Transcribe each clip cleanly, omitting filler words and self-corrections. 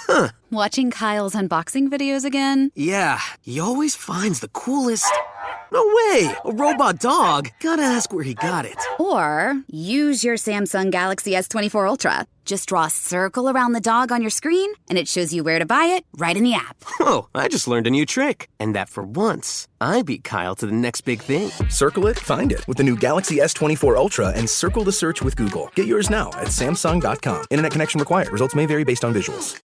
Huh. Watching Kyle's unboxing videos again? Yeah, he always finds the coolest... No way! A robot dog? Gotta ask where he got it. Or use your Samsung Galaxy S24 Ultra. Just draw a circle around the dog on your screen, and it shows you where to buy it right in the app. Whoa, I just learned a new trick. And that for once, I beat Kyle to the next big thing. Circle it, find it with the new Galaxy S24 Ultra and circle the search with Google. Get yours now at Samsung.com. Internet connection required. Results may vary based on visuals.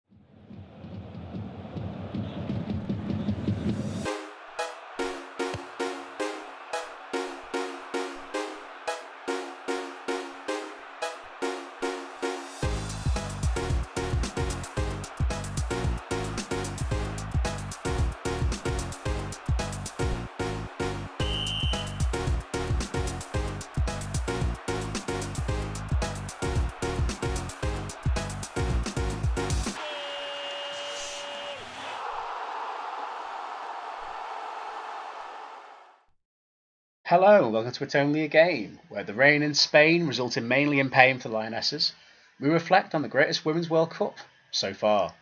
Hello, welcome to It's Only a Game, where the rain in Spain resulted mainly in pain for the Lionesses. We reflect on the greatest Women's World Cup so far.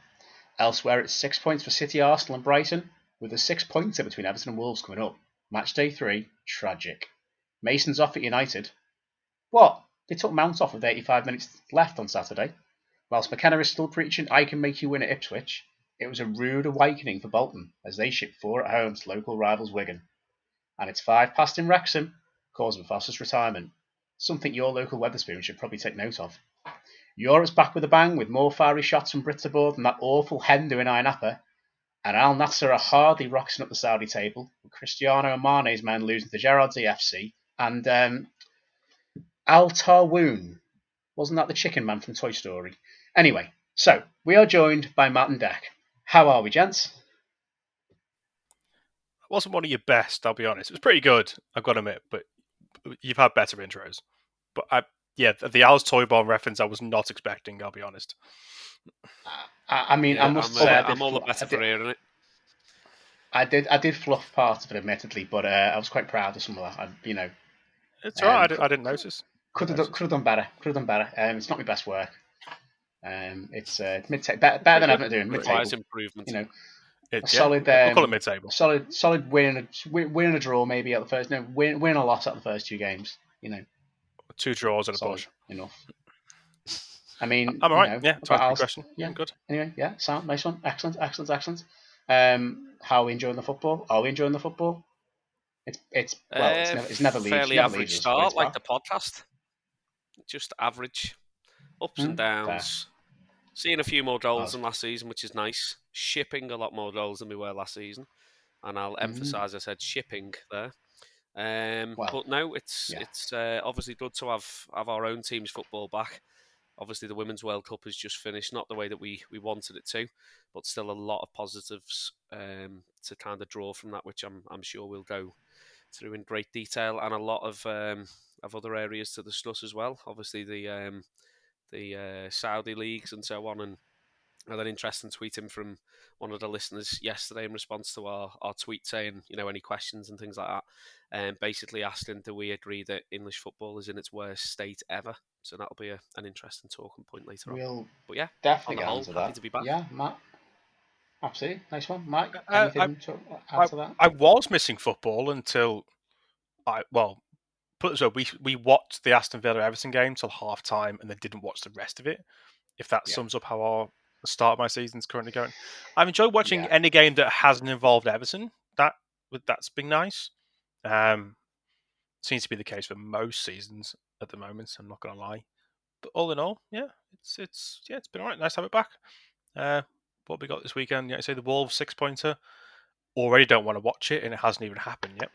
Elsewhere, it's 6 points for City, Arsenal and Brighton, with a 6-pointer between Everton and Wolves coming up. Match day 3, tragic. Mason's off at United. What? They took Mount off with 85 minutes left on Saturday. Whilst McKenna is still preaching I can make you win at Ipswich, it was a rude awakening for Bolton as they shipped 4 at home to local rivals Wigan. And it's 5 past in Wrexham, cause of Foster's retirement. Something your local Wetherspoon should probably take note of. Europe's back with a bang with more fiery shots from Brits aboard than that awful hen doing Iron Napa. And Al Nassr are hardly rocking up the Saudi table, with Cristiano and Mane's men losing to Gerrard's EFC. And Al Tarwoon, wasn't that the chicken man from Toy Story? Anyway, so we are joined by Matt and Dec. How are we, gents? Wasn't one of your best, I'll be honest. It was pretty good, I've got to admit, but you've had better intros. But the Al's Toy Bomb reference I was not expecting, I'll be honest. I must say I'm all the better for hearing it. I did fluff part of it, admittedly, but I was quite proud of some of that. It's alright. I didn't notice. Could have done better. It's not my best work. It's mid-table, better than I've been doing. Mid-table Improvement. Solid. We'll call it mid-table. Solid win and a draw maybe at the first. No, win a loss at the first 2 games. 2 draws and a push. Enough. I mean, I'm alright. To answer your question. Yeah, I'm good. Anyway, yeah, sound nice one. Excellent. How are we enjoying the football? Are we enjoying the football? It's never leaves. Fairly average start, like the podcast. Just average, ups and downs. Seeing a few more goals than last season, which is nice. Shipping a lot more goals than we were last season, and I'll emphasise I said shipping there. But no, it's obviously good to have our own team's football back. Obviously, the Women's World Cup has just finished, not the way that we wanted it to, but still a lot of positives to kind of draw from that, which I'm sure we'll go through in great detail, and a lot of other areas to discuss as well. Obviously, the Saudi leagues and so on, and I had an interesting tweet in from one of the listeners yesterday in response to our tweet saying, any questions and things like that, and basically asking, do we agree that English football is in its worst state ever? So that'll be an interesting talking point later on. But yeah, definitely on the whole, answer happy that. to be back. Yeah, Matt. Absolutely. Nice one. Mike, anything to add to that? I was missing football until put it this way, we watched the Aston Villa Everton game till half time and then didn't watch the rest of it. If that sums up how the start of my season is currently going. I've enjoyed watching any game that hasn't involved Everton. That's been nice. Seems to be the case for most seasons at the moment, I'm not gonna lie. But all in all, it's been alright. Nice to have it back. What we got this weekend, say the Wolves 6-pointer. Already don't want to watch it, and it hasn't even happened yet.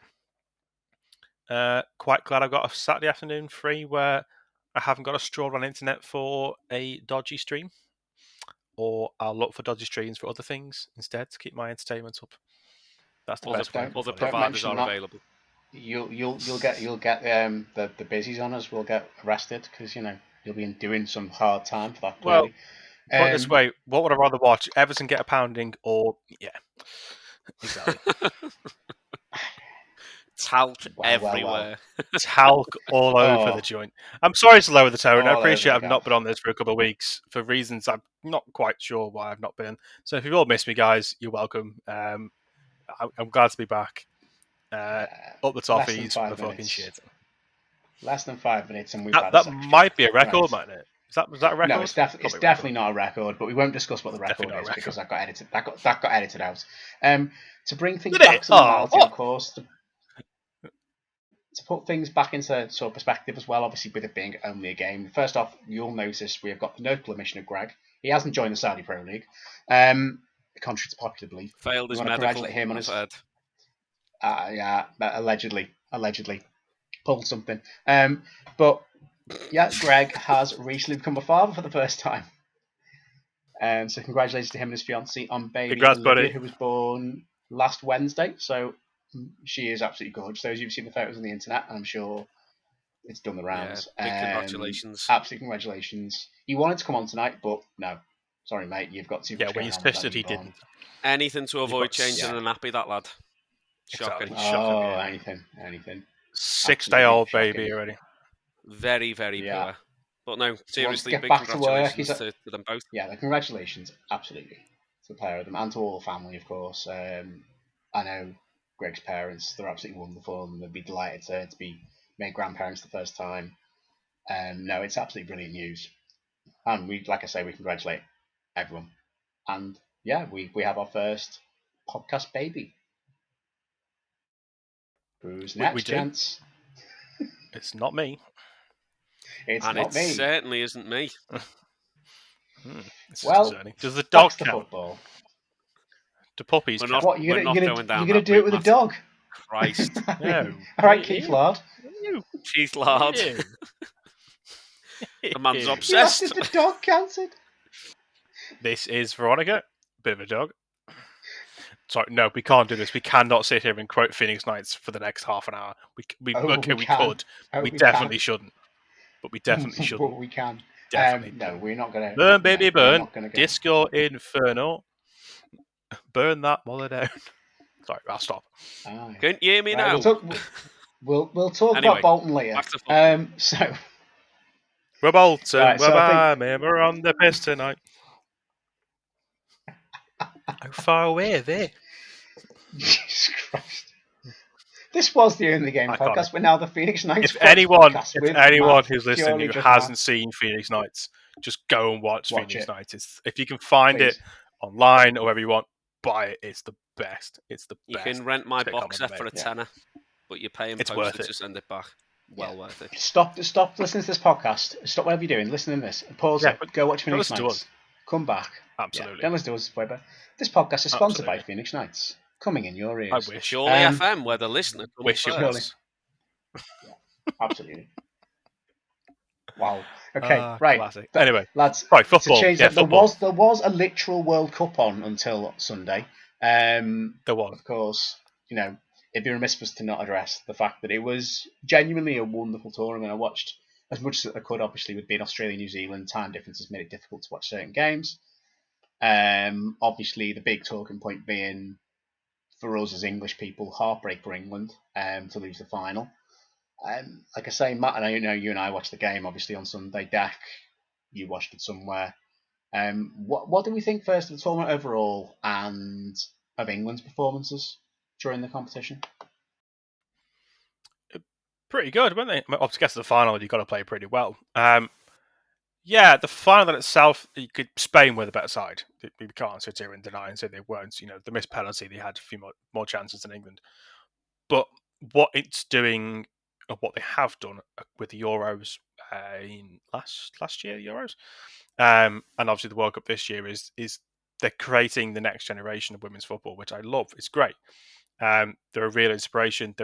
Quite glad I've got a Saturday afternoon free where I haven't got to stroll on internet for a dodgy stream, or I'll look for dodgy streams for other things instead to keep my entertainment up. That's the best way. Other providers are available. You'll get the busies on us will get arrested because you'll be doing some hard time for that. Well, put it this way, what would I rather watch? Everton get a pounding, or exactly. Talc everywhere. Talc all over the joint. I'm sorry to lower the tone. I appreciate I've gaff. not been on this for a couple of weeks for reasons I'm not quite sure why I've not been. So if you've all missed me, guys, you're welcome. I'm glad to be back. Up the toffees for the fucking shit. Less than 5 minutes, and we've had that might be a record, mightn't it? Was that a record? No, it's definitely not a record. But we won't discuss what the record is because that got edited. That got edited out. To bring things back to normality, of course. To put things back into sort of perspective as well, obviously with it being only a game. First off, you'll notice we have got the notable omission of Greg. He hasn't joined the Saudi Pro League, contrary to popular belief. Failed his medical. Congratulate him on his. Yeah, allegedly pulled something. But yeah, Greg has recently become a father for the first time. So congratulations to him and his fiancée on baby Olivia, who was born last Wednesday. So she is absolutely gorgeous. Those of you who've seen the photos on the internet, I'm sure it's done the rounds. Yeah, big congratulations. Absolute congratulations. He wanted to come on tonight, but no. Sorry, mate, you've got too much going on. Yeah, when he's tested, he didn't. Anything to avoid changing a nappy, that lad. Shocking. Anything. 6-day-old baby already. Very, very poor. But no, seriously, big congratulations to them both. Yeah, congratulations, absolutely, to the pair of them and to all the family, of course. I know Greg's parents, they're absolutely wonderful and they'd be delighted to be made grandparents the first time. No, it's absolutely brilliant news. And we congratulate everyone. And yeah, we have our first podcast baby. Who's next, gents? It's not me. It certainly isn't me. Well, does the dog count? Football. Do puppies count? What, you're gonna do it with a dog? Christ. No. All right, Keith Lard. Keith Lard. The man's obsessed. Is the dog counted? This is Veronica. Bit of a dog. Sorry, no, we can't do this. We cannot sit here and quote Phoenix Nights for the next half an hour. We could. We definitely shouldn't. But we definitely shouldn't. But we can. Definitely. No, we're not going to. Burn, baby, burn. Disco Inferno. Burn that mother down. Sorry, I'll stop. Couldn't you hear me now? We'll talk about Bolton later. So. We're Bolton. We're on the piss tonight. How far away are they? Jesus Christ. This was the Only Game podcast. We're now the Phoenix Nights If anyone who's listening who hasn't seen Phoenix Nights, just go and watch Phoenix Nights. If you can find it online or wherever you want, buy it. It's the best. It's the best. You can rent my box set for $10, but you're paying postage to send it back. Well worth it. Stop listening to this podcast. Stop whatever you're doing. Listen to this. Pause it. Go watch Phoenix Nights. Come back. Absolutely. Don't listen to us, Weber. This podcast is sponsored by Phoenix Nights. Coming in your ears. I wish. Surely FM, where the listener wish it was. Absolutely. Wow. Okay, right. Classic. Anyway, lads. Right, football. Football. There was a literal World Cup on until Sunday. There was. Of course, it'd be remiss for us to not address the fact that it was genuinely a wonderful tournament. I watched as much as I could, obviously, with being Australia, New Zealand, time differences made it difficult to watch certain games. Obviously, the big talking point being, for us as English people, heartbreak for England to lose the final. Like I say, Matt, and I know you and I watched the game, obviously, on Sunday. Dec, you watched it somewhere. What do we think first of the tournament overall and of England's performances during the competition? Pretty good, weren't they? Obviously, to get to the final, you've got to play pretty well. Yeah, the final in itself, Spain were the better side. We can't sit here and deny and say they weren't. The missed penalty, they had a few more chances than England. But what it's doing, or what they have done with the Euros in last year, Euros, and obviously the World Cup this year is they're creating the next generation of women's football, which I love. It's great. They're a real inspiration.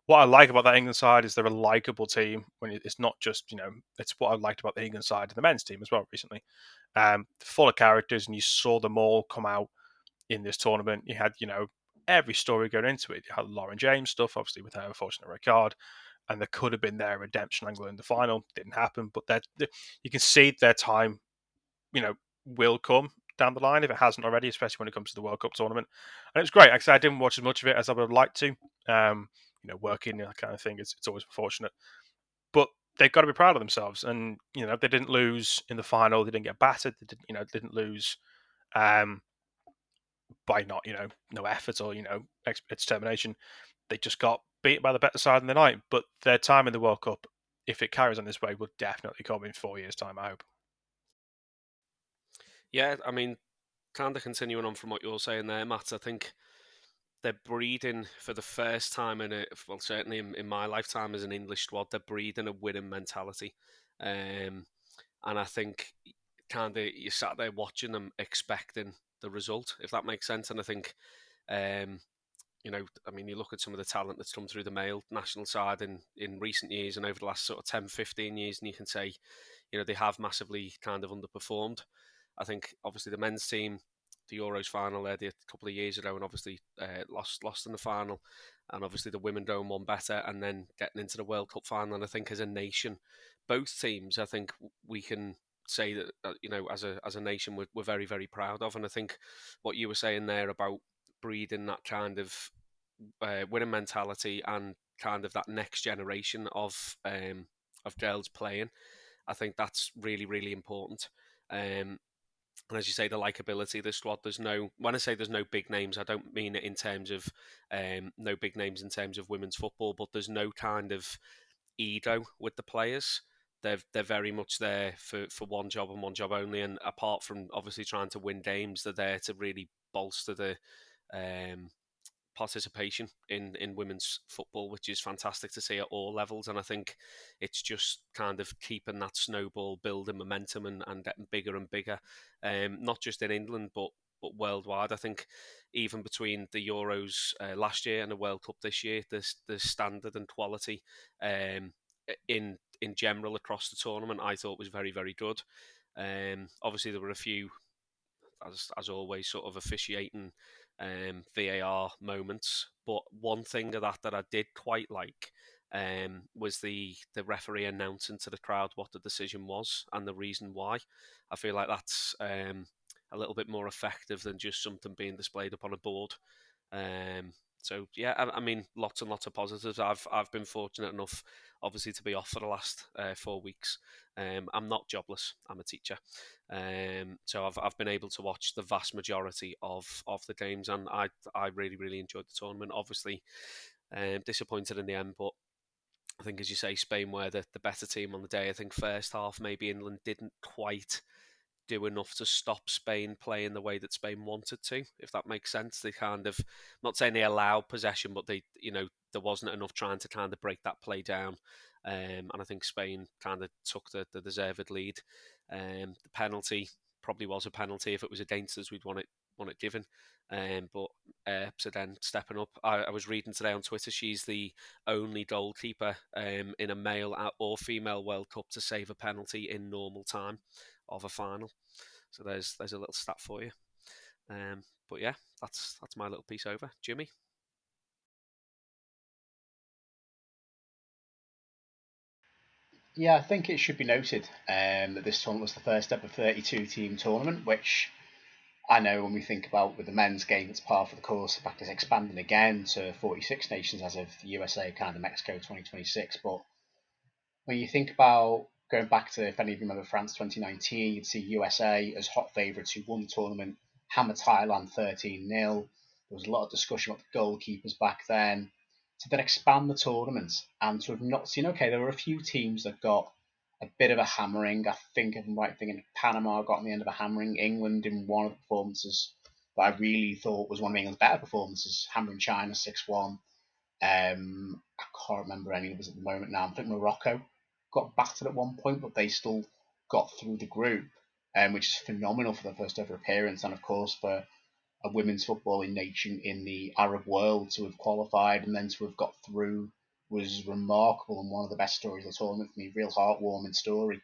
What I like about that England side is they're a likeable team. When it's not just, it's what I liked about the England side and the men's team as well recently. Full of characters, and you saw them all come out in this tournament. You had, every story going into it. You had Lauren James stuff, obviously, with her unfortunate red card, and there could have been their redemption angle in the final. Didn't happen, but you can see their time, will come down the line if it hasn't already, especially when it comes to the World Cup tournament. And it was great. Actually, I didn't watch as much of it as I would have liked to. working, that kind of thing. It's always unfortunate, but they've got to be proud of themselves. And they didn't lose in the final. They didn't get battered. They didn't lose by not no effort or determination. They just got beat by the better side in the night. But their time in the World Cup, if it carries on this way, will definitely come in 4 years' time, I hope. Yeah, I mean, kind of continuing on from what you're saying there, Matt, I think they're breeding for the first time certainly in my lifetime as an English squad, they're breeding a winning mentality. And I think kind of you sat there watching them expecting the result, if that makes sense. And I think, I mean, you look at some of the talent that's come through the male national side in recent years and over the last sort of 10, 15 years, and you can say, they have massively kind of underperformed. I think obviously the men's team, the Euros final there a couple of years ago, and obviously lost in the final, and obviously the women don't one better, and then getting into the World Cup final. And I think as a nation, both teams, I think we can say that as a nation we're very, very proud of. And I think what you were saying there about breeding that kind of winning mentality and kind of that next generation of girls playing, I think that's really, really important. And as you say, the likability of the squad. When I say there's no big names, I don't mean it in terms of no big names in terms of women's football, but there's no kind of ego with the players. They're very much there for one job and one job only. And apart from obviously trying to win games, they're there to really bolster the participation in women's football, which is fantastic to see at all levels. And I think it's just kind of keeping that snowball building momentum and getting bigger and bigger, not just in England, but worldwide. I think even between the Euros last year and the World Cup this year, the standard and quality in general across the tournament, I thought was very, very good. Obviously, there were a few, as always, sort of officiating VAR moments. But one thing of that I did quite like was the referee announcing to the crowd what the decision was and the reason why. I feel like that's a little bit more effective than just something being displayed up on a board. So yeah, I mean, lots and lots of positives. I've been fortunate enough, obviously, to be off for the last 4 weeks. I'm not jobless. I'm a teacher, so I've been able to watch the vast majority of the games, and I really, really enjoyed the tournament. Obviously, disappointed in the end, but I think, as you say, Spain were the better team on the day. I think first half maybe England didn't quite do enough to stop Spain playing the way that Spain wanted to, if that makes sense. They kind of, not saying they allowed possession, but they, there wasn't enough trying to kind of break that play down. And I think Spain kind of took the deserved lead. The penalty probably was a penalty. If it was against us, we'd want it given. But Earps then stepping up. I was reading today on Twitter, she's the only goalkeeper in a male or female World Cup to save a penalty in normal time of a final. So there's a little stat for you. But yeah, that's my little piece over. Jimmy? Yeah, I think it should be noted that this tournament was the first ever 32-team tournament, which I know when we think about with the men's game, it's par for the course. In fact, it's expanding again to 46 nations as of the USA, Canada, Mexico 2026. But when you think about going back to, if any of you remember France 2019, you'd see USA as hot favourites who won the tournament, hammer Thailand 13-0. There was a lot of discussion about the goalkeepers back then. To then expand the tournament and to have not seen, okay, there were a few teams that got a bit of a hammering. I think, if I'm right thinking, Panama got on the end of a hammering. England in one of the performances that I really thought was one of England's better performances, hammering China 6-1. I can't remember any others at the moment now. I think Morocco got battered at one point, but they still got through the group, which is phenomenal for their first ever appearance, and of course for a women's footballing nation in the Arab world to have qualified and then to have got through was remarkable and one of the best stories of the tournament for me. Real heartwarming story.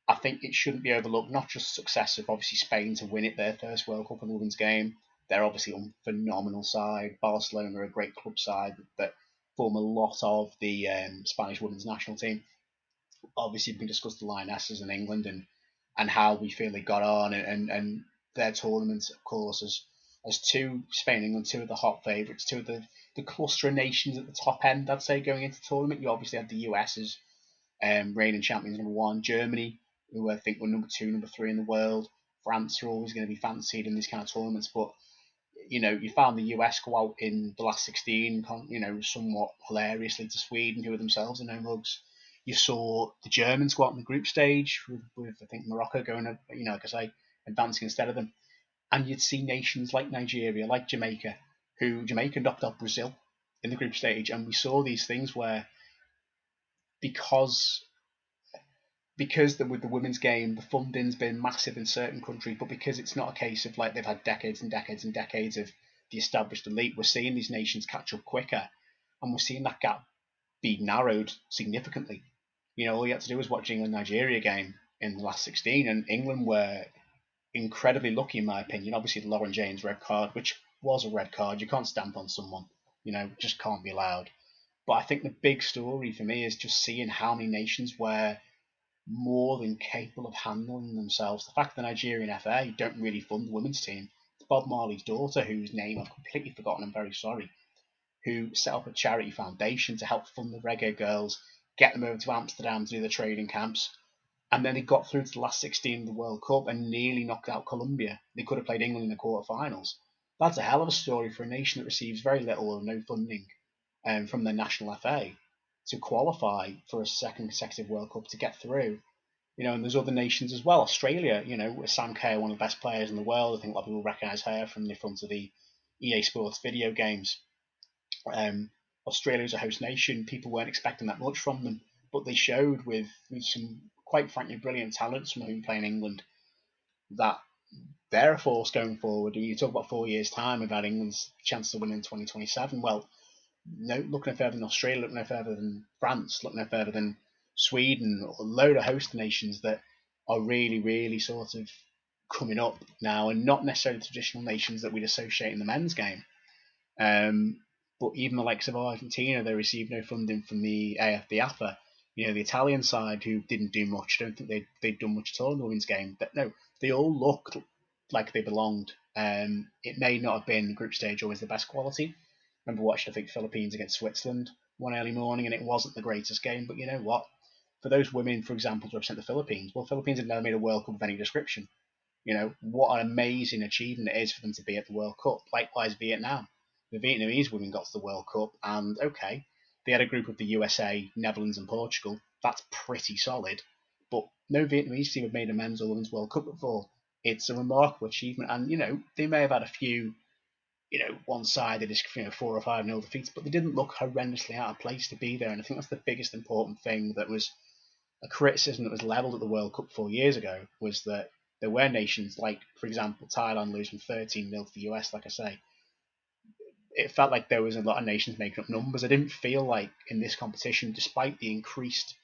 I think it shouldn't be overlooked, not just success of obviously Spain to win it their first World Cup in the women's game. They're obviously a phenomenal side. Barcelona are a great club side that form a lot of the Spanish women's national team. Obviously, we can discuss the Lionesses in England and how we feel they got on and their tournament, of course, has as Spain and England, two of the hot favourites, two of the cluster of nations at the top end, I'd say, going into the tournament. You obviously had the US as reigning champions number one, Germany, who I think were number two, number three in the world. France are always going to be fancied in these kind of tournaments, but you found the US go out in the last 16, somewhat hilariously to Sweden, who are themselves no mugs. You saw the Germans go out in the group stage with I think Morocco going, like I say, advancing instead of them. And you'd see nations like Nigeria, like Jamaica, who Jamaica knocked out Brazil in the group stage, and we saw these things where because with the women's game, the funding's been massive in certain countries, but because it's not a case of like they've had decades and decades and decades of the established elite, we're seeing these nations catch up quicker, and we're seeing that gap be narrowed significantly. All you had to do was watch England-Nigeria game in the last 16, and England were incredibly lucky, in my opinion. Obviously, the Lauren James red card, which was a red card. You can't stamp on someone, just can't be allowed. But I think the big story for me is just seeing how many nations were more than capable of handling themselves. The fact that the Nigerian FA don't really fund the women's team. It's Bob Marley's daughter, whose name I've completely forgotten, I'm very sorry, who set up a charity foundation to help fund the reggae girls, get them over to Amsterdam to do the training camps. And then they got through to the last 16 of the World Cup and nearly knocked out Colombia. They could have played England in the quarterfinals. That's a hell of a story for a nation that receives very little or no funding from their national FA to qualify for a second consecutive World Cup to get through. And there's other nations as well. Australia, with Sam Kerr, one of the best players in the world. I think a lot of people recognise her from the front of the EA Sports video games. Australia as a host nation, people weren't expecting that much from them, but they showed with some quite frankly brilliant talents from whom play in England that they're a force going forward. You talk about 4 years' time about England's chance to win in 2027. Well, no, look no further than Australia, look no further than France, look no further than Sweden, a load of host nations that are really, really sort of coming up now, and not necessarily traditional nations that we'd associate in the men's game. But even the likes of Argentina, they received no funding from the AFB-AFA. The Italian side, who didn't do much, don't think they'd done much at all in the women's game. But no, they all looked like they belonged. It may not have been group stage always the best quality. I remember watching, I think, Philippines against Switzerland one early morning, and it wasn't the greatest game. But you know what? For those women, for example, to represent the Philippines, well, Philippines had never made a World Cup of any description. What an amazing achievement it is for them to be at the World Cup. Likewise, Vietnam. The Vietnamese women got to the World Cup, and okay, they had a group of the USA, Netherlands, and Portugal. That's pretty solid. But no Vietnamese team have made a men's or women's World Cup before. It's a remarkable achievement, and they may have had a few, one-sided, 4 or 5-0 defeats, but they didn't look horrendously out of place to be there. And I think that's the biggest important thing that was a criticism that was levelled at the World Cup 4 years ago, was that there were nations like, for example, Thailand losing 13-0 to the US, like I say. It felt like there was a lot of nations making up numbers. I didn't feel like in this competition, despite the increased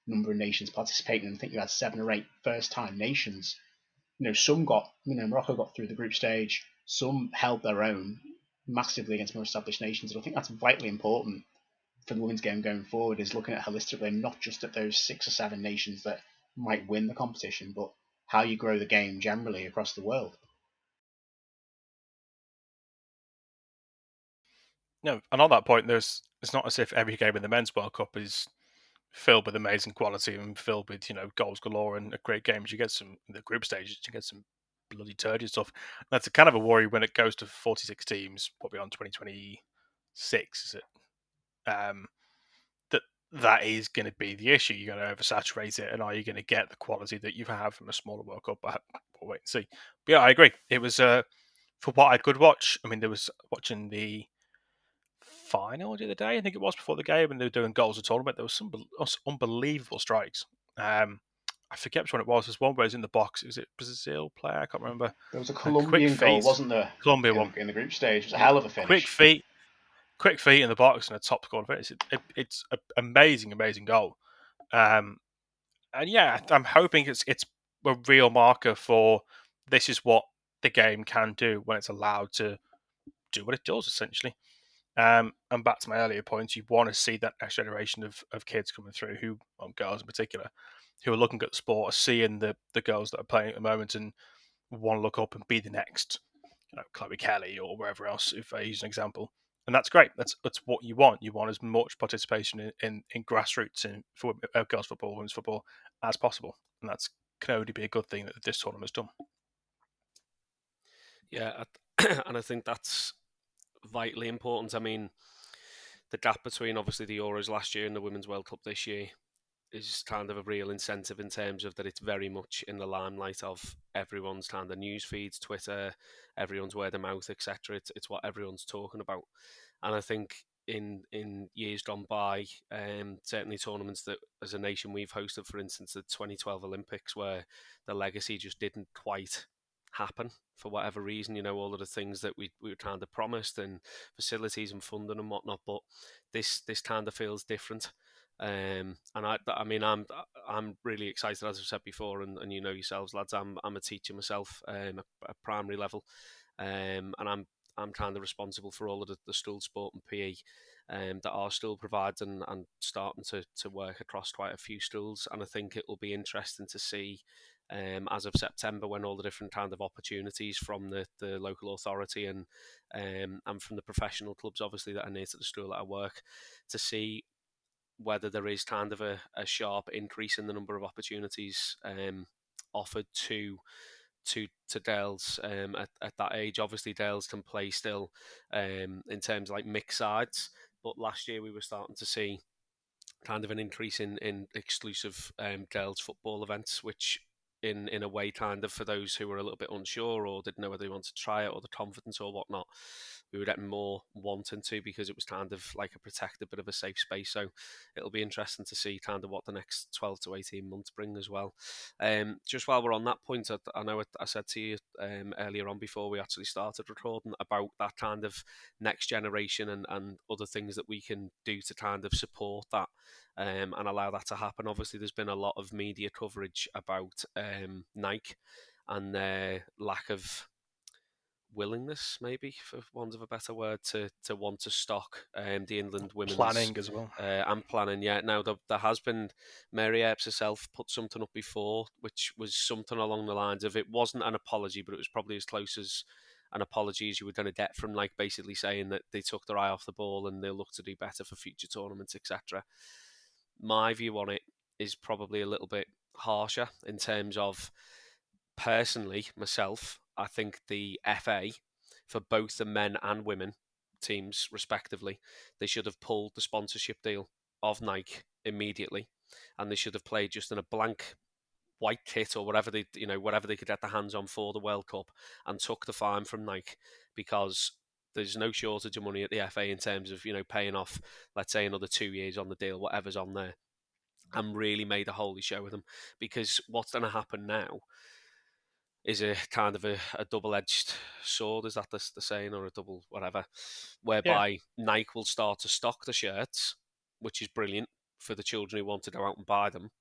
number of nations participating, I think you had 7 or 8 first-time nations. Some got, Morocco got through the group stage. Some held their own massively against more established nations. And I think that's vitally important for the women's game going forward, is looking at holistically, not just at those 6 or 7 nations that might win the competition, but how you grow the game generally across the world. No, and on that point, it's not as if every game in the men's World Cup is filled with amazing quality and filled with goals galore and great games. You get some in the group stages, you get some bloody turgid stuff. That's a kind of a worry when it goes to 46 teams. What we on 2026 is it? That is going to be the issue. You're going to oversaturate it, and are you going to get the quality that you have from a smaller World Cup? We'll wait and see. But yeah, I agree. It was for what I could watch. I mean, there was watching the final the other day, I think it was, before the game, and they were doing goals of tournament. There was some unbelievable strikes. I forget which one it was. There's one where it's in the box. Is it Brazil player? I can't remember. There was a Colombian goal, wasn't there? Colombia one in the group stage. It was a hell of a finish. Quick feet in the box and a top score finish. It's an amazing goal. And yeah, I'm hoping it's a real marker for this is what the game can do when it's allowed to do what it does, essentially. And back to my earlier points, you want to see that next generation of kids coming through, girls in particular, who are looking at the sport, are seeing the girls that are playing at the moment and want to look up and be the next. Chloe Kelly or wherever else, if I use an example. And that's great. That's what you want. You want as much participation in grassroots in for girls football, women's football as possible, and that's can only be a good thing that this tournament's done. Yeah, and I think that's vitally important. I mean, the gap between obviously the Euros last year and the Women's World Cup this year is kind of a real incentive in terms of that it's very much in the limelight of everyone's kind of news feeds, Twitter, everyone's word of mouth, etc. It's what everyone's talking about, and I think in years gone by, certainly tournaments that as a nation we've hosted, for instance, the 2012 Olympics, where the legacy just didn't quite happen for whatever reason. All of the things that we were kind of promised and facilities and funding and whatnot, but this kind of feels different. And I mean, I'm really excited, as I've said before, and yourselves, lads. I'm a teacher myself, at primary level, and I'm kind of responsible for all of the school sport and PE that our school provides, and starting to work across quite a few schools. And I think it will be interesting to see, as of September, when all the different kind of opportunities from the local authority and from the professional clubs, obviously, that are near to the school that I work, to see whether there is kind of a sharp increase in the number of opportunities offered to girls at that age. Obviously, girls can play still in terms of like mixed sides, but last year we were starting to see kind of an increase in exclusive girls football events, which in a way, kind of, for those who were a little bit unsure or didn't know whether they wanted to try it or the confidence or whatnot, we were getting more wanting to, because it was kind of like a protected bit of a safe space. So it'll be interesting to see kind of what the next 12 to 18 months bring as well. Just while we're on that point, I know I said to you earlier on before we actually started recording about that kind of next generation and other things that we can do to kind of support that and allow that to happen. Obviously, there's been a lot of media coverage about Nike and their lack of willingness, maybe for want of a better word, to want to stock the England women's planning as well. And planning. Yeah, now there has been, Mary Earps herself put something up before, which was something along the lines of, it wasn't an apology, but it was probably as close as an apology as you were going to get from, like, basically saying that they took their eye off the ball and they'll look to do better for future tournaments, etc. My view on it is probably a little bit harsher in terms of, personally, myself, I think the FA, for both the men and women teams respectively, they should have pulled the sponsorship deal of Nike immediately, and they should have played just in a blank white kit or whatever whatever they could get their hands on for the World Cup, and took the fine from Nike, because there's no shortage of money at the FA in terms of paying off, let's say, another 2 years on the deal, whatever's on there, and really made a holy show with them. Because what's going to happen now is a kind of a double-edged sword, is that the saying, or a double whatever, whereby Nike will start to stock the shirts, which is brilliant for the children who want to go out and buy them,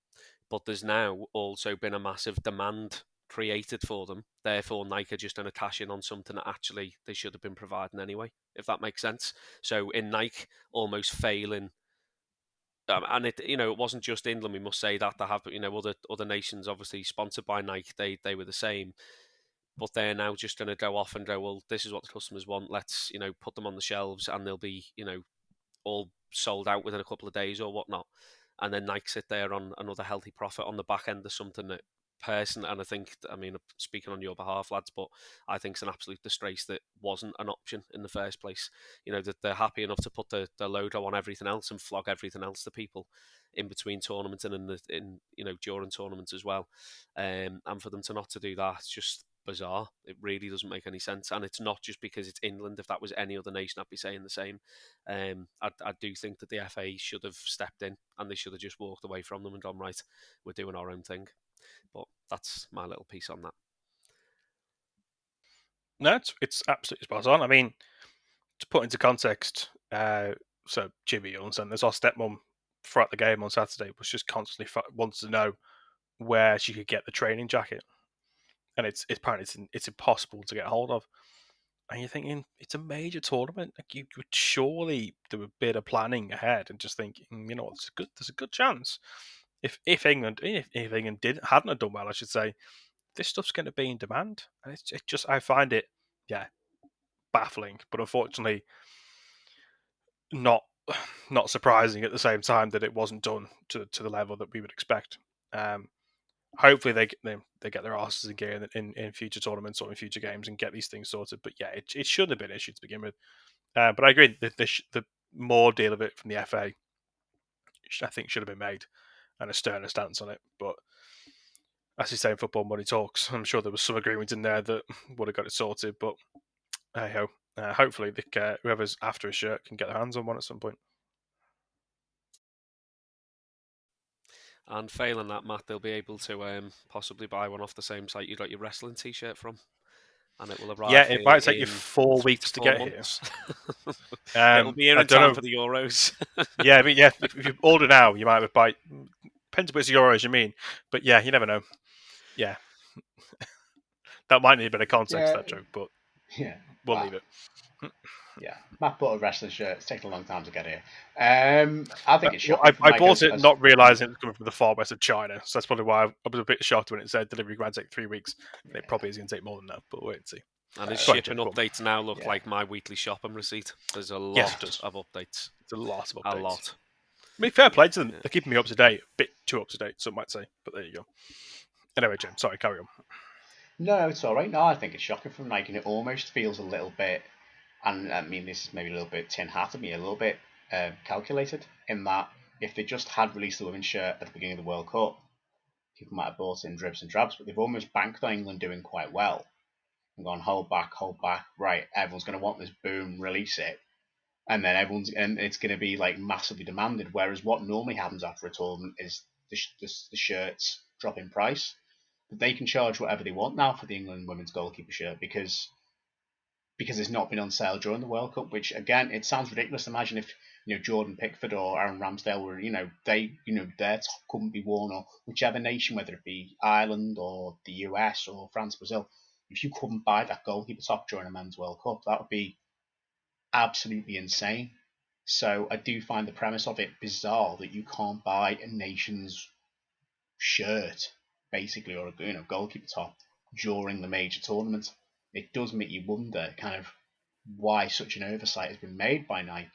but there's now also been a massive demand created for them, therefore Nike are just going to cash in on something that actually they should have been providing anyway, if that makes sense. So in Nike almost failing, and it wasn't just England, we must say that there have other nations obviously sponsored by Nike, they were the same, but they're now just going to go off and go, well, this is what the customers want, let's put them on the shelves, and they'll be all sold out within a couple of days or whatnot, and then Nike sit there on another healthy profit on the back end of something that, and I think, speaking on your behalf, lads, but I think it's an absolute disgrace that wasn't an option in the first place. That they're happy enough to put the logo on everything else and flog everything else to people in between tournaments and during tournaments as well, and for them to not to do that, it's just bizarre. It really doesn't make any sense, and it's not just because it's England. If that was any other nation, I'd be saying the same. I do think that the FA should have stepped in, and they should have just walked away from them and gone, right, we're doing our own thing. But that's my little piece on that. No, it's absolutely spot on. I mean, to put into context, so Jimmy, you'll understand, there's our stepmom throughout the game on Saturday was just constantly wants to know where she could get the training jacket, and it's apparently it's impossible to get hold of. And you're thinking, it's a major tournament. Like, you would surely do a bit of planning ahead and just think, there's a good chance if England hadn't have done well, I should say, this stuff's going to be in demand. And I find it baffling. But unfortunately, not surprising at the same time that it wasn't done to the level that we would expect. Hopefully they get their asses in gear in future tournaments or in future games and get these things sorted. But yeah, it shouldn't have been an issue to begin with. But I agree that the more deal of it from the FA, I think, should have been made, and a sterner stance on it. But as you say, in football, money talks. I'm sure there was some agreement in there that would have got it sorted. But hey ho, hopefully whoever's after a shirt can get their hands on one at some point. And failing that, Matt, they'll be able to possibly buy one off the same site you got your wrestling T-shirt from, and it will arrive. Yeah, it might take you 4 weeks to get months. here. It'll be here in time for the Euros. Yeah, but yeah, if you order now, you might have a bite. Depends which Euros you mean, but yeah, you never know. Yeah, that might need a bit of context, that joke, but we'll leave it. Yeah, Matt bought a wrestling shirt. It's taken a long time to get here. I think it's shocking. I bought it not realising it was coming from the far west of China, so that's probably why I was a bit shocked when it said delivery might take 3 weeks. And it probably is going to take more than that, but wait and see. And his shipping updates now look like my weekly shopping receipt. There's a lot of updates. It's a lot of updates. A lot. I mean, fair play to them. They're keeping me up to date. A bit too up to date, some might say, but there you go. Anyway, Jim, sorry, carry on. No, it's all right. No, I think it's shocking from Nike, and it almost feels a little bit. And I mean, this is maybe a little bit tin hat of me, a little bit calculated in that if they just had released the women's shirt at the beginning of the World Cup, people might have bought it in dribs and drabs, but they've almost banked on England doing quite well and gone, hold back, right, everyone's going to want this, boom, release it. And then it's going to be like massively demanded. Whereas what normally happens after a tournament is the shirts drop in price. But they can charge whatever they want now for the England women's goalkeeper shirt because it's not been on sale during the World Cup, which again, it sounds ridiculous. Imagine if Jordan Pickford or Aaron Ramsdale were their top couldn't be worn, or whichever nation, whether it be Ireland or the US or France, Brazil, if you couldn't buy that goalkeeper top during a men's World Cup, that would be absolutely insane. So I do find the premise of it bizarre that you can't buy a nation's shirt, basically, or a goalkeeper top during the major tournament. It does make you wonder kind of why such an oversight has been made by Nike,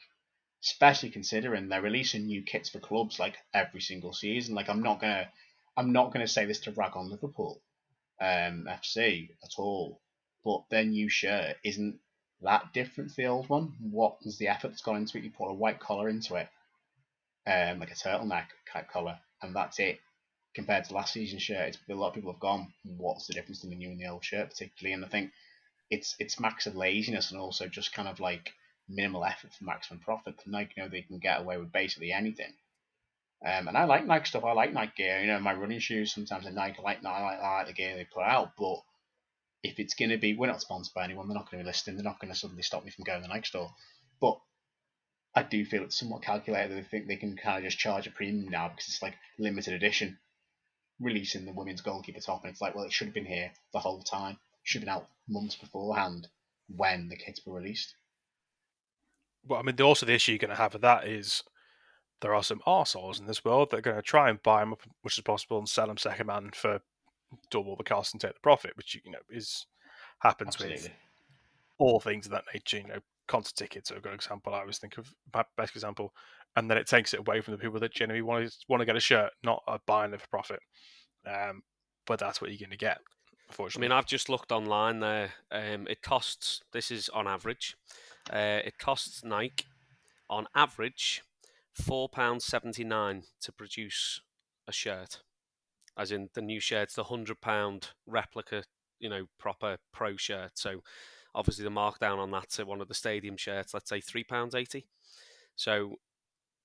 especially considering they're releasing new kits for clubs like every single season. Like I'm not gonna say this to rag on Liverpool FC at all, but their new shirt isn't that different to the old one. What was the effort that's gone into it? You put a white collar into it, like a turtleneck type collar, and that's it. Compared to last season's shirt, a lot of people have gone, what's the difference between the new and the old shirt, particularly? And I think it's max of laziness and also just kind of like minimal effort for maximum profit. Nike they can get away with basically anything. And I like Nike stuff. I like Nike gear. My running shoes sometimes are Nike. I like the gear they put out. But if it's going to be, we're not sponsored by anyone. They're not going to be listing. They're not going to suddenly stop me from going to the Nike store. But I do feel it's somewhat calculated. They think they can kind of just charge a premium now because it's like limited edition, releasing the women's goalkeeper top, and it's like, well, it should have been here the whole time. Should have been out months beforehand when the kits were released. Well, I mean, also the issue you're going to have with that is there are some arseholes in this world that are going to try and buy them up as much as possible and sell them second hand for double the cost and take the profit, which happens Absolutely. with all things of that nature. Concert tickets are a good example. I always think of best example, and then it takes it away from the people that genuinely want to get a shirt, not buying it for profit. But that's what you're going to get. Unfortunately, I mean, I've just looked online there. It costs. This is on average. It costs Nike on average £4.79 to produce a shirt, as in the new shirt's the £100 replica, proper pro shirt. So obviously the markdown on that to one of the stadium shirts, let's say £3.80. So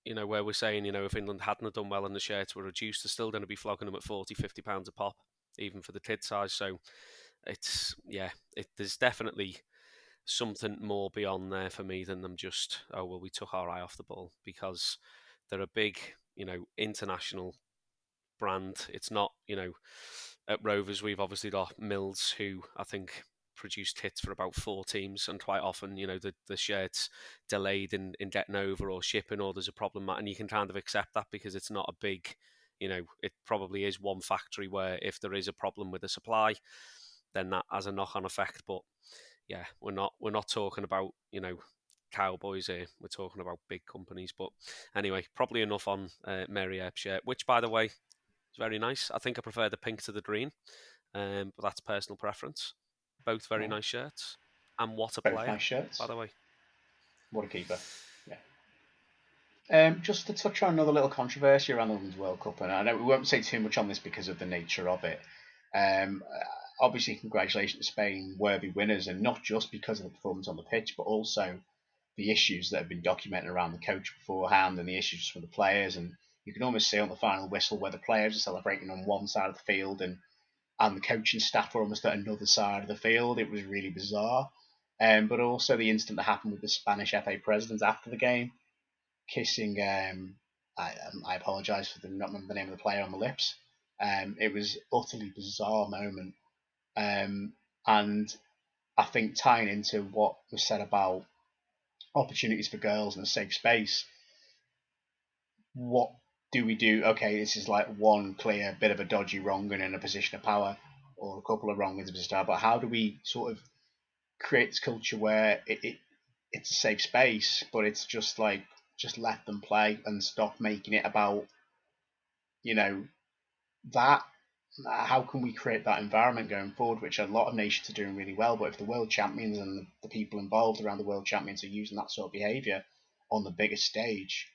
where we're saying if England hadn't done well and the shirts were reduced, they're still going to be flogging them at £40-50 a pop, even for the kid size. So there's definitely something more beyond there for me than them just, we took our eye off the ball, because they're a big, international brand. It's not, at Rovers, we've obviously got Mills, who I think produce kits for about 4 teams, and quite often, the shirt's delayed in getting over or shipping, or there's a problem, and you can kind of accept that because it's not a big, it probably is one factory where if there is a problem with the supply, then that has a knock-on effect. But yeah, we're not talking about, cowboys here. We're talking about big companies. But anyway, probably enough on Mary Earps shirt, which, by the way, is very nice. I think I prefer the pink to the green, but that's personal preference. Both very nice shirts. And what a Both player, nice shirts. by the way. What a keeper. Yeah. Just to touch on another little controversy around the Women's World Cup, and I know we won't say too much on this because of the nature of it. Obviously, congratulations to Spain, worthy winners, and not just because of the performance on the pitch, but also the issues that have been documented around the coach beforehand and the issues from the players. And you can almost see on the final whistle where the players are celebrating on one side of the field and the coaching staff are almost at another side of the field. It was really bizarre. But also the incident that happened with the Spanish FA president after the game kissing. I apologise for not remember the name of the player on the lips. It was utterly bizarre moment, and I think tying into what was said about opportunities for girls and a safe space. What do we do? Okay, this is like one clear bit of a dodgy wrong and in a position of power, or a couple of wrong in a position of power. But how do we sort of create this culture where it's a safe space, but it's just like just let them play and stop making it about that. How can we create that environment going forward, which a lot of nations are doing really well, but if the world champions and the people involved around the world champions are using that sort of behaviour on the biggest stage,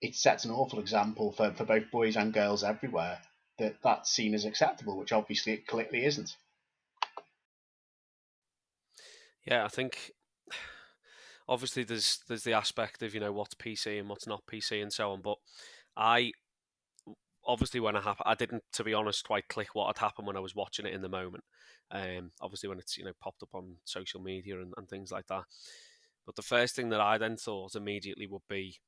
it sets an awful example for both boys and girls everywhere that's seen as acceptable, which obviously it clearly isn't. Yeah, I think obviously there's the aspect of what's PC and what's not PC and so on, but I obviously when I didn't, to be honest, quite click what had happened when I was watching it in the moment. Obviously when it's popped up on social media and things like that. But the first thing that I then thought immediately would be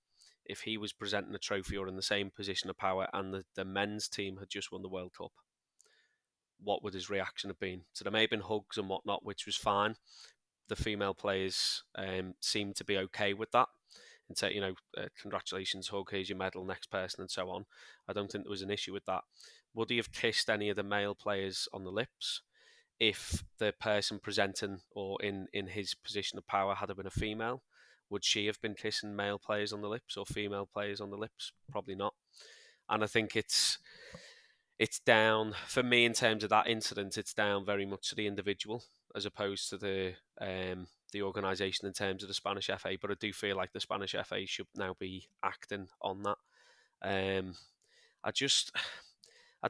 if he was presenting a trophy or in the same position of power and the men's team had just won the World Cup, what would his reaction have been? So there may have been hugs and whatnot, which was fine. The female players seemed to be okay with that and say, congratulations, hug, here's your medal, next person, and so on. I don't think there was an issue with that. Would he have kissed any of the male players on the lips if the person presenting or in his position of power had been a female? Would she have been kissing male players on the lips or female players on the lips? Probably not. And I think it's down, for me, in terms of that incident, it's down very much to the individual as opposed to the organisation in terms of the Spanish FA. But I do feel like the Spanish FA should now be acting on that. I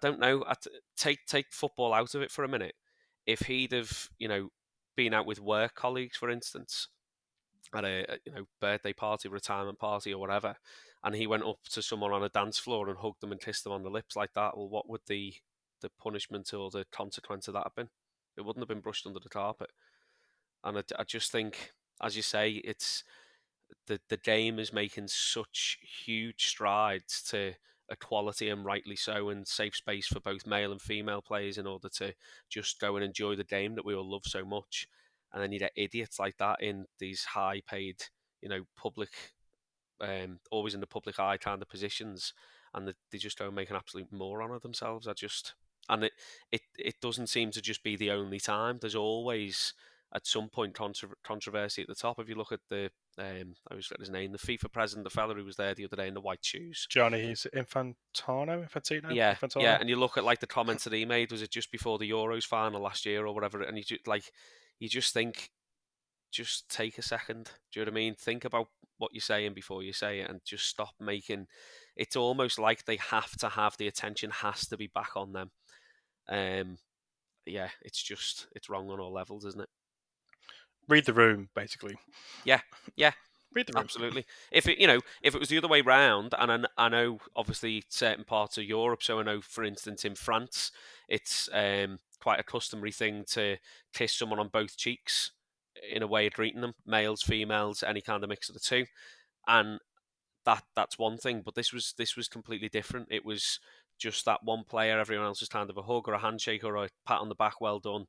don't know. Take football out of it for a minute. If he'd have, been out with work colleagues, for instance, at a birthday party, retirement party, or whatever, and he went up to someone on a dance floor and hugged them and kissed them on the lips like that, well, what would the punishment or the consequence of that have been? It wouldn't have been brushed under the carpet. And I just think, as you say, it's the game is making such huge strides to equality, and rightly so, and safe space for both male and female players in order to just go and enjoy the game that we all love so much. And then you get idiots like that in these high paid, public, always in the public eye kind of positions, and they just go and make an absolute moron of themselves. And it doesn't seem to just be the only time. There's always at some point controversy at the top. If you look at the I always forget his name, the FIFA president, the fella who was there the other day in the white shoes, Gianni Infantino. yeah, yeah. And you look at like the comments that he made. Was it just before the Euros final last year or whatever? And you just think, just take a second. Do you know what I mean? Think about what you're saying before you say it, and just stop making. It's almost like they have to have the attention has to be back on them. Yeah, it's wrong on all levels, isn't it? Read the room, basically. Yeah. Read the room. Absolutely. If it was the other way round, and I know obviously certain parts of Europe, so I know, for instance, in France, it's quite a customary thing to kiss someone on both cheeks in a way of greeting them, males, females, any kind of mix of the two, and that's one thing. But this was completely different. It was just that one player, everyone else was kind of a hug or a handshake or a pat on the back, well done.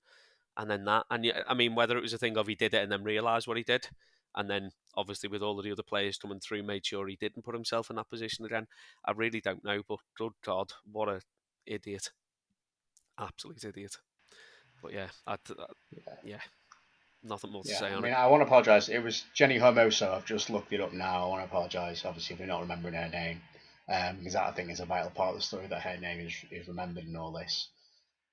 And then that, and I mean, whether it was a thing of he did it and then realised what he did, and then obviously with all of the other players coming through, made sure he didn't put himself in that position again. I really don't know, but good God, what a idiot, absolute idiot. But yeah, yeah, nothing more to say on it. I want to apologise. It was Jenny Hermoso. I've just looked it up now. I want to apologise, obviously, if you're not remembering her name, because that I think is a vital part of the story, that her name is remembered in all this.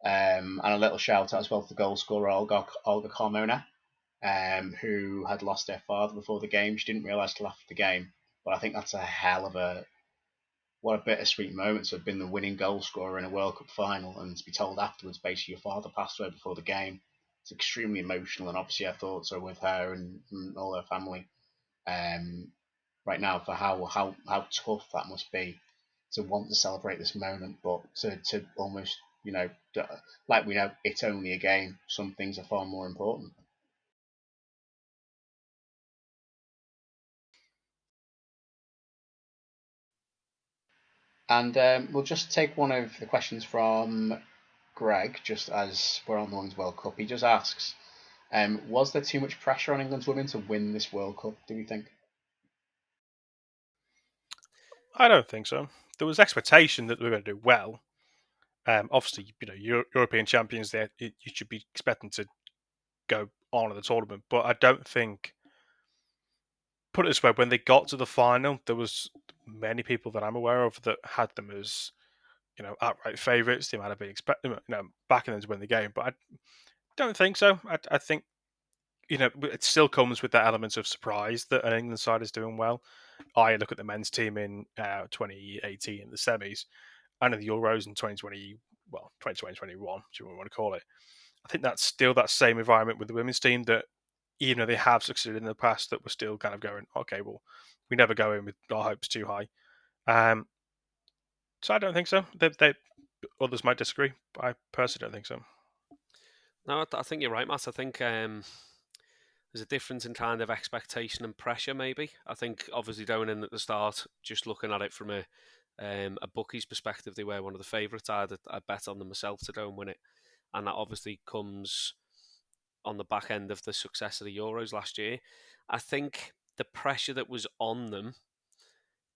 And a little shout out as well to the goal scorer Olga Carmona, who had lost her father before the game. She didn't realise till after the game, but I think that's a hell of what a bittersweet moment to have been the winning goal scorer in a World Cup final and to be told afterwards, basically, your father passed away before the game. It's extremely emotional, and obviously our thoughts are with her and all her family right now for how tough that must be to want to celebrate this moment, but to almost, like we know, it's only a game. Some things are far more important. And we'll just take one of the questions from Greg, just as we're on the Women's World Cup. He just asks, was there too much pressure on England's women to win this World Cup, do we think? I don't think so. There was expectation that we were going to do well. Obviously, European champions, there, you should be expecting to go on in the tournament. But I don't think, put it this way, when they got to the final, there was many people that I'm aware of that had them as, outright favourites. They might have been backing them to win the game. But I don't think so. I think, it still comes with that element of surprise that an England side is doing well. I look at the men's team in 2018 in the semis and in the Euros in 2020, 2021, whichever you want to call it. I think that's still that same environment with the women's team that, even though they have succeeded in the past, that we're still kind of going, okay, well, we never go in with our hopes too high. So I don't think so. Others might disagree, but I personally don't think so. No, I think you're right, Matt. I think there's a difference in kind of expectation and pressure, maybe. I think obviously going in at the start, just looking at it from a bookie's perspective, they were one of the favourites. I bet on them myself to go and win it. And that obviously comes on the back end of the success of the Euros last year. I think the pressure that was on them,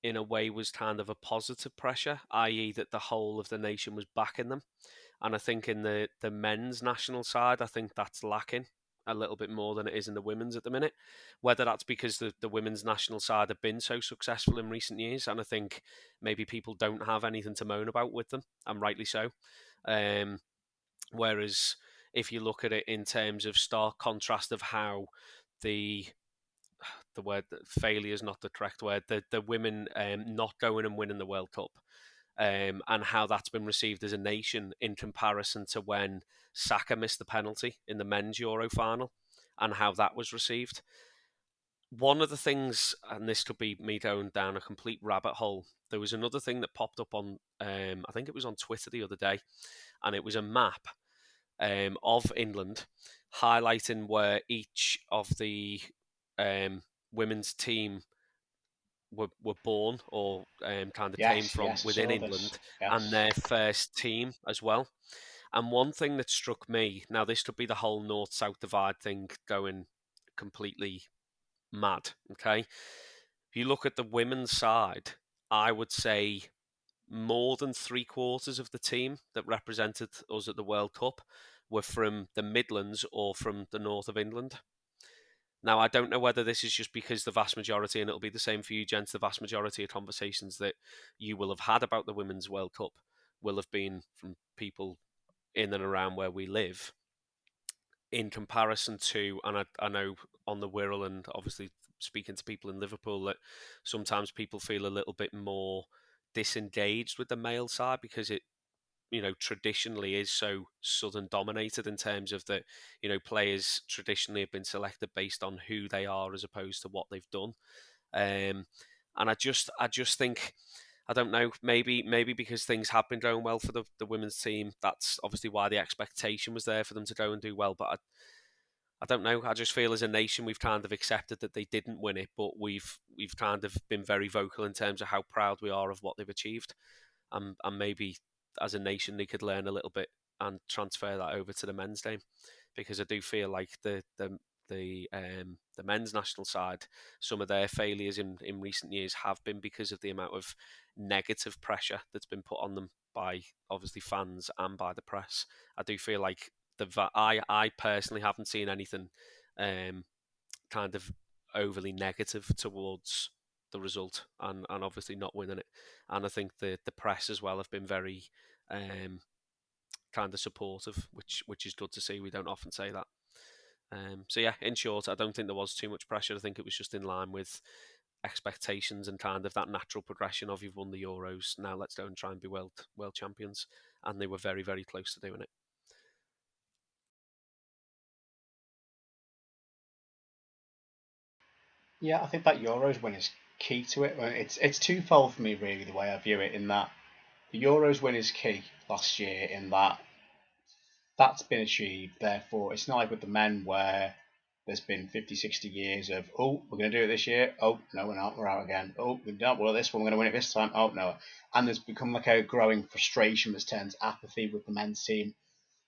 in a way, was kind of a positive pressure, i.e. that the whole of the nation was backing them. And I think in the men's national side, I think that's lacking a little bit more than it is in the women's at the minute. Whether that's because the women's national side have been so successful in recent years, and I think maybe people don't have anything to moan about with them, and rightly so. Whereas if you look at it in terms of stark contrast of how the word failure is not the correct word, the women not going and winning the World Cup, and how that's been received as a nation in comparison to when Saka missed the penalty in the men's Euro final and how that was received. One of the things, and this could be me going down a complete rabbit hole, there was another thing that popped up on, I think it was on Twitter the other day, and it was a map of England highlighting where each of the women's team were born or kind of came from within England, and their first team as well. And one thing that struck me, now this could be the whole north-south divide thing going completely mad, okay? If you look at the women's side, I would say more than 3/4 of the team that represented us at the World Cup were from the Midlands or from the north of England. Now, I don't know whether this is just because the vast majority, and it'll be the same for you, gents, the vast majority of conversations that you will have had about the Women's World Cup will have been from people in and around where we live, in comparison to, and I know on the Wirral and obviously speaking to people in Liverpool, that sometimes people feel a little bit more disengaged with the male side because it, traditionally is so Southern dominated in terms of that, players traditionally have been selected based on who they are as opposed to what they've done. And I just think, I don't know, maybe because things have been going well for the women's team, that's obviously why the expectation was there for them to go and do well. But I don't know. I just feel as a nation we've kind of accepted that they didn't win it, but we've kind of been very vocal in terms of how proud we are of what they've achieved. And maybe as a nation they could learn a little bit and transfer that over to the men's game, because I do feel like the men's national side, some of their failures in recent years have been because of the amount of negative pressure that's been put on them by obviously fans and by the press. I do feel like I personally haven't seen anything kind of overly negative towards the result and obviously not winning it. And I think the press as well have been very kind of supportive, which is good to see. We don't often say that. So yeah, in short, I don't think there was too much pressure. I think it was just in line with expectations and kind of that natural progression of you've won the Euros, now let's go and try and be world champions. And they were very, very close to doing it. Yeah, I think that Euros win is key to it. It's twofold for me, really, the way I view it, in that the Euros win is key last year, in that that's been achieved. Therefore, it's not like with the men where there's been 50, 60 years of, oh, we're going to do it this year. Oh, no, we're not. We're out again. Oh, we don't. Well, this one, we're going to win it this time. Oh, no. And there's become like a growing frustration that's turned to apathy with the men's team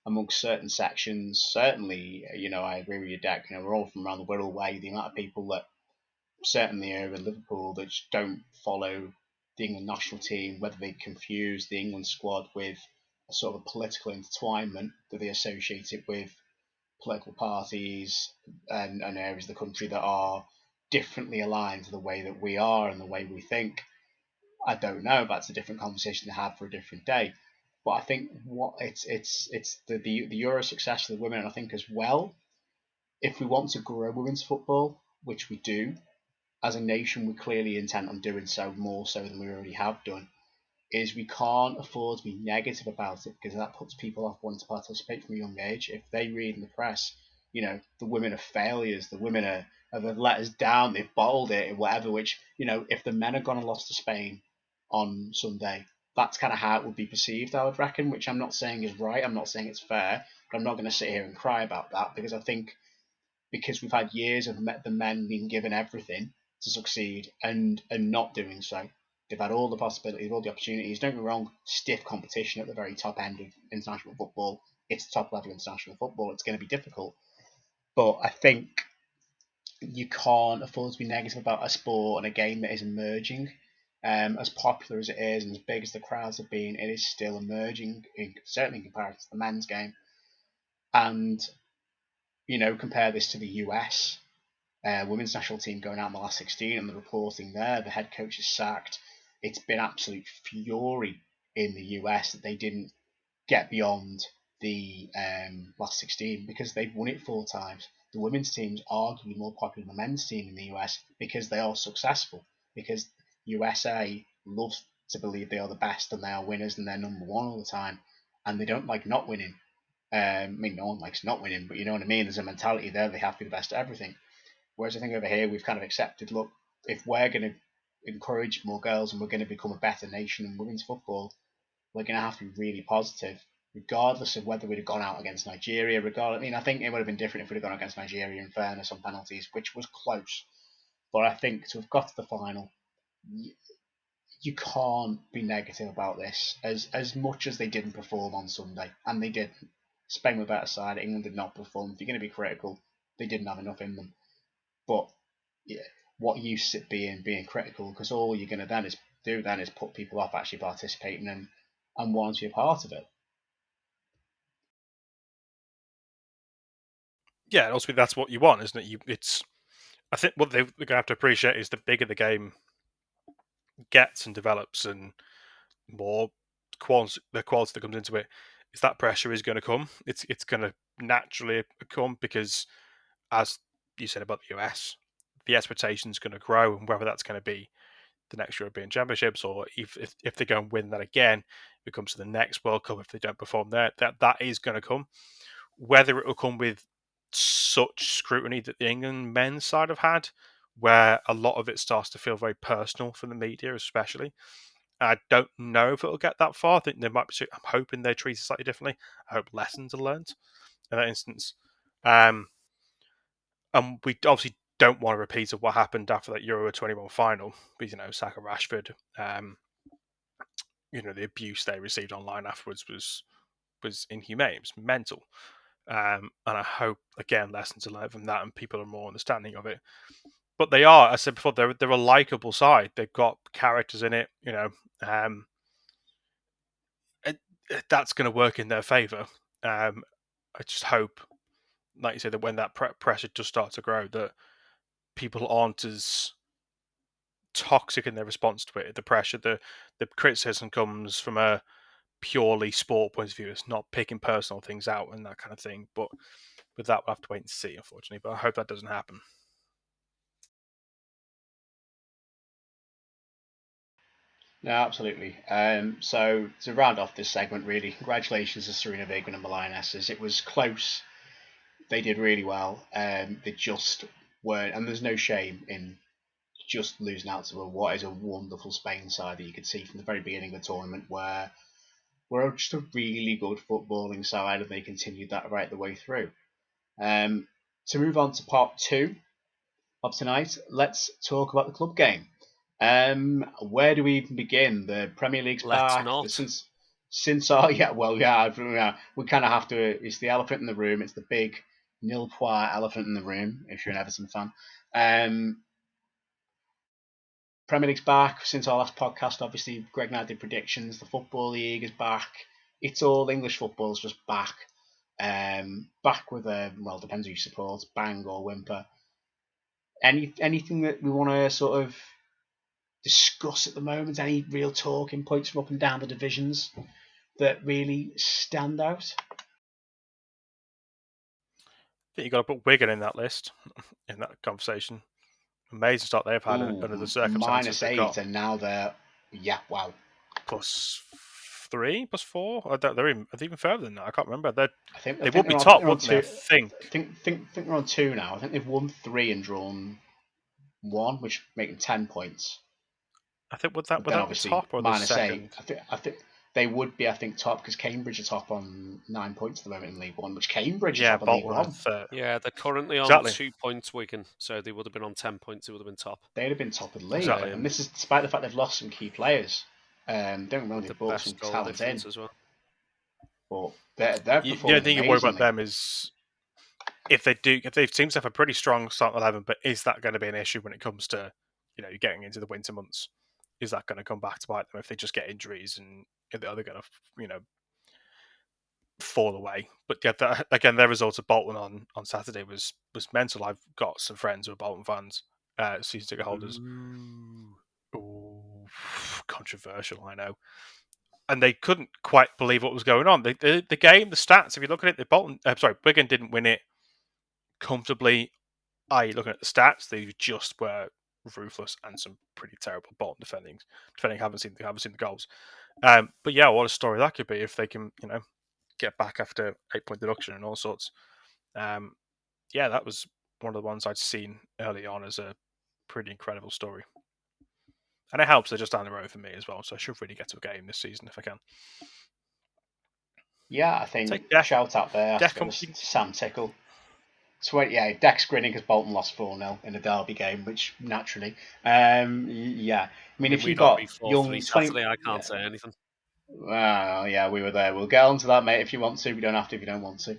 amongst certain sections. Certainly, I agree with you, Dec. We're all from around the Wirral way. The amount of people that certainly over in Liverpool that just don't follow the England national team, whether they confuse the England squad with a sort of a political intertwinement that they associate it with political parties and areas of the country that are differently aligned to the way that we are and the way we think. I don't know. That's a different conversation to have for a different day. But I think what it's the Euro success for the women, and I think as well, if we want to grow women's football, which we do, as a nation, we're clearly intent on doing so more so than we already have done, is we can't afford to be negative about it, because that puts people off wanting to participate from a young age. If they read in the press, the women are failures, the women have let us down, they've bottled it, whatever, which, if the men had gone and lost to Spain on Sunday, that's kind of how it would be perceived, I would reckon, which I'm not saying is right, I'm not saying it's fair, but I'm not going to sit here and cry about that, because I think because we've had years of the men being given everything to succeed and not doing so. They've had all the possibilities, all the opportunities. Don't get me wrong, stiff competition at the very top end of international football. It's top level international football. It's going to be difficult. But I think you can't afford to be negative about a sport and a game that is emerging. As popular as it is and as big as the crowds have been, it is still emerging, certainly in comparison to the men's game. And, compare this to the US. Women's national team going out in the last 16 and the reporting there, the head coach is sacked. It's been absolute fury in the US that they didn't get beyond the last 16 because they've won it 4 times. The women's team's arguably more popular than the men's team in the US because they are successful, because USA loves to believe they are the best and they are winners and they're number one all the time, and they don't like not winning. No one likes not winning, but you know what I mean? There's a mentality there, they have to be the best at everything. Whereas I think over here we've kind of accepted, look, if we're going to encourage more girls and we're going to become a better nation in women's football, we're going to have to be really positive, regardless of whether we'd have gone out against Nigeria. I think it would have been different if we'd have gone against Nigeria in fairness on penalties, which was close. But I think to have got to the final, you can't be negative about this as much as they didn't perform on Sunday, and they didn't. Spain were better side. England did not perform. If you're going to be critical, they didn't have enough in them. But yeah, what use it being critical, because all you're going to do is put people off actually participating and wanting to be a part of it. Yeah, and ultimately that's what you want, isn't it? I think what they're going to have to appreciate is the bigger the game gets and develops, and more the quality that comes into it, is that pressure is going to come. It's going to naturally come because, as you said about the US, the expectation is going to grow, and whether that's going to be the next European Championships or if they go and win that again, it comes to the next World Cup. If they don't perform there, that is going to come. Whether it will come with such scrutiny that the England men's side have had, where a lot of it starts to feel very personal for the media, especially. I don't know if it'll get that far. I think they might be. I'm hoping they treat it slightly differently. I hope lessons are learned in that instance. And we obviously don't want to repeat of what happened after that Euro 21 final. Because, Saka Rashford, the abuse they received online afterwards was inhumane. It was mental. And I hope, again, lessons are learned from that and people are more understanding of it. But they are, as I said before, they're a likable side. They've got characters in it, that's going to work in their favour. I just hope like you say, that when that pressure does start to grow, that people aren't as toxic in their response to it. The pressure, the criticism comes from a purely sport point of view. It's not picking personal things out and that kind of thing. But with that, we'll have to wait and see, unfortunately. But I hope that doesn't happen. No, absolutely. So to round off this segment, really, congratulations to Serena Vigman and the Lionesses. It was close. They did really well. They just weren't, and there's no shame in just losing out to what is a wonderful Spain side that you could see from the very beginning of the tournament, where we're just a really good footballing side, and they continued that right the way through. To move on to part 2 of tonight, let's talk about the club game. Where do we even begin? The Premier League's Let's back. not. Since we kind of have to. It's the elephant in the room. It's the big nil point elephant in the room. If you're an Everton fan, Premier League's back since our last podcast. Obviously, Greg and I did predictions. The Football League is back. It's all English football's just back. Back with a depends who you support, bang or whimper. Anything that we want to sort of discuss at the moment? Any real talking points from up and down the divisions that really stand out? I think you've got to put Wigan in that list, in that conversation. Amazing start they've had under the circumstances they've -8, got. and now they're +3, +4. They're even further than that. I can't remember. They would be top, wouldn't they? I think they're on 2 now. I think they've won 3 and drawn 1, which make them 10 points. I think would that be top or the second? -8. I think they would be. I think top because Cambridge are top on 9 points at the moment in League One, which Cambridge are top in League One. Yeah, they're currently on 2 points, Wigan. So they would have been on 10 points. They would have been top. They'd have been top of the league, and this is despite the fact they've lost some key players. Don't remember they've brought some talent in as well. But they're performing. The only thing you worry about them is if they seem to have a pretty strong start 11, but is that going to be an issue when it comes to you're getting into the winter months? Is that going to come back to bite them if they just get injuries and if they're going to fall away? But yeah, again, their result at Bolton on Saturday was mental. I've got some friends who are Bolton fans, season ticket holders. Ooh, controversial, I know. And they couldn't quite believe what was going on. The game, the stats, if you look at it, Wigan didn't win it comfortably. Looking at the stats, they just were ruthless and some pretty terrible Bolton defending. Haven't seen the goals. But yeah, what a story that could be if they can, get back after 8-point deduction and all sorts. Yeah, that was one of the ones I'd seen early on as a pretty incredible story. And it helps they're just down the road for me as well, so I should really get to a game this season if I can. Yeah, I think shout out there to Sam Tickle. Dec's grinning because Bolton lost 4-0 in a derby game, which naturally, yeah. I mean, if you've got young Saturday, I can't say anything. Well, yeah, we were there. We'll get on to that, mate. If you want to, we don't have to. If you don't want to.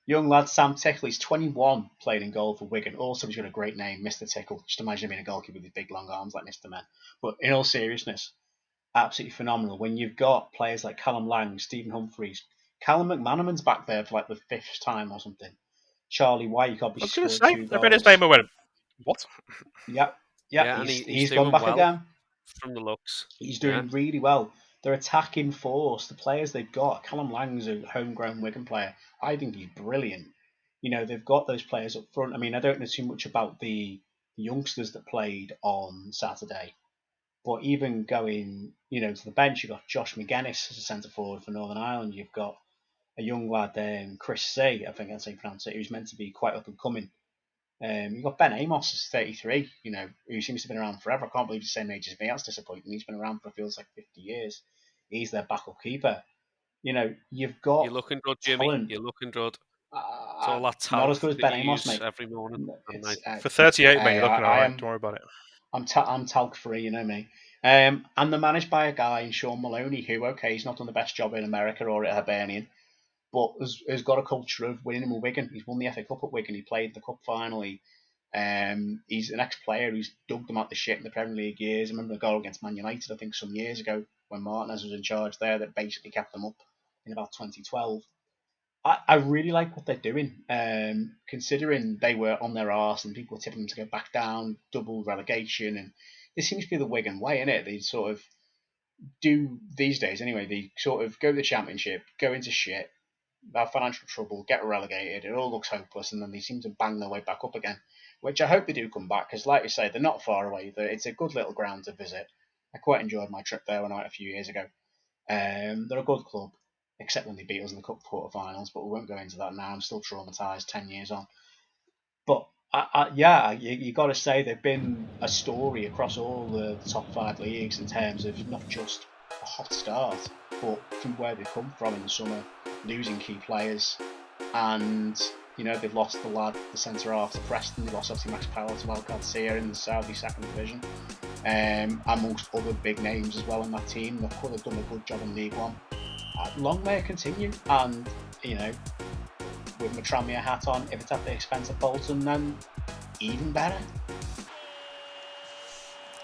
Young lad Sam Tickle, he's 21, playing in goal for Wigan. Also, he's got a great name, Mr. Tickle. Just imagine him being a goalkeeper with his big long arms like Mr. Men. But in all seriousness, absolutely phenomenal. When you've got players like Callum Lang, Stephen Humphreys, Callum McManaman's back there for like the 5th time or something. Charlie White, obviously. I was going to say, I read his name and went, what? Yeah, and he's gone back again. From the looks. He's doing really well. Their attacking force, the players they've got. Callum Lang's a homegrown Wigan player. I think he's brilliant. They've got those players up front. I mean, I don't know too much about the youngsters that played on Saturday. But even going, to the bench, you've got Josh McGuinness as a centre forward for Northern Ireland. You've got a young lad, Chris C, I think that's how you pronounce it, who's meant to be quite up and coming. You've got Ben Amos, who's 33, who seems to have been around forever. I can't believe he's the same age as me. That's disappointing. He's been around for feels like 50 years. He's their backup keeper. You've got. You're looking good, Jimmy. Talent. You're looking good. It's all that talent. Not as good as Ben Amos, mate. Every morning. For 38, mate, you're looking alright. Don't worry about it. I'm talc free, you know me. And they're managed by a guy in Sean Maloney who, he's not done the best job in America or at Hibernian, but has got a culture of winning with Wigan. He's won the FA Cup at Wigan. He played the cup final. He's an ex-player who's dug them out the shit in the Premier League years. I remember a goal against Man United, I think, some years ago when Martinez was in charge there that basically kept them up in about 2012. I really like what they're doing, considering they were on their arse and people were tipping them to go back down, double relegation, and this seems to be the Wigan way, isn't it? They sort of do these days anyway. They sort of go to the Championship, go into shit, have financial trouble, get relegated, it all looks hopeless, and then they seem to bang their way back up again. Which I hope they do come back, because like you say, they're not far away. It's a good little ground to visit. I quite enjoyed my trip there when I went a few years ago. They're a good club, except when they beat us in the cup quarterfinals, but we won't go into that now. I'm still traumatised 10 years on. But you got to say they've been a story across all the top 5 leagues in terms of not just a hot start, but from where they've come from in the summer, losing key players, and they've lost the centre half to Preston. They lost obviously Max Powell to Al Garcia in the Saudi second division, amongst other big names as well in that team. They've done a good job in League One. Long may it continue, and with my Tranmere hat on, if it's at the expense of Bolton, then even better.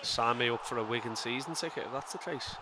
Sign me up for a Wigan season ticket if that's the case.